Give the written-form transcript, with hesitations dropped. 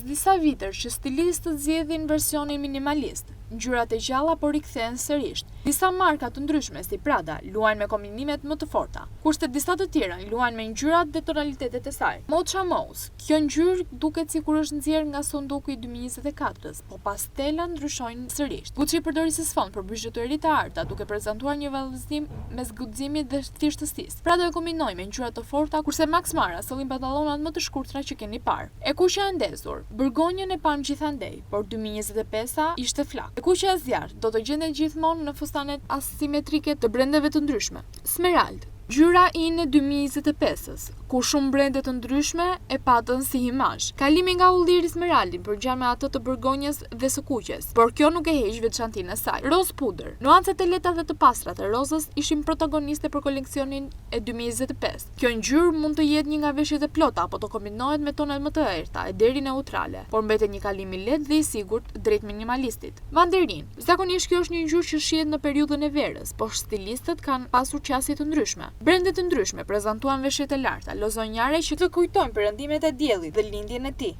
disa vitesh që stilistët zgjedhin versionin minimalist, ngjyrat e gjalla po rikthehen sërish. Disa marka të ndryshme si Prada luajnë me kombinimet më të forta, kurse disa të tjera luajnë me ngjyrat dhe tonalitetet e saj. Mocha Mauve, kjo ngjyrë duket sikur është nxjerrë nga sonduku i 2024-s, po pastela ndryshojnë sërish. Gucci përdori si sfond për bizhuterit të arta, duke prezantuar një vallëzim mes guximit dhe thjeshtësisë. Prada e kombinoi me ngjyra të forta, kurse Max Mara solli pantallonat më të shkurtra që keni parë. E kuqja e ndezur, burgonjën e pam gjithandej, por 2025-a ishte flak. E kuqja e zjarrt do të gjendet gjithmonë në fustanet asimetrike të brendeve të ndryshme. Smerald, ngjyra e 2025-s, ku shumë brende të ndryshme e patën si imazh. Kalimi nga ulliri smeraldin përngjan me atë të burgonjës dhe së kuqes, por kjo nuk e heq veçantinë e saj. Rose Puder, nuancat e lehta dhe të pastra të rozës ishin protagoniste për koleksionin e 2025. Kjo ngjyrë mund të jetë një nga veshjet e plota apo të kombinohet me tonat më të errta e deri neutrale, por mbetet një kalim i lehtë dhe i sigurt drejt minimalistit. Vanderin, zakonisht kjo është një ngjyrë që shihet në periudhën e verës, por stilistët kanë pasur qasje të ndryshme. Brende të ndryshme prezantuan veshjet e larta, lozonjare që të kujtojnë perëndimet e diellit dhe lindjen e tij.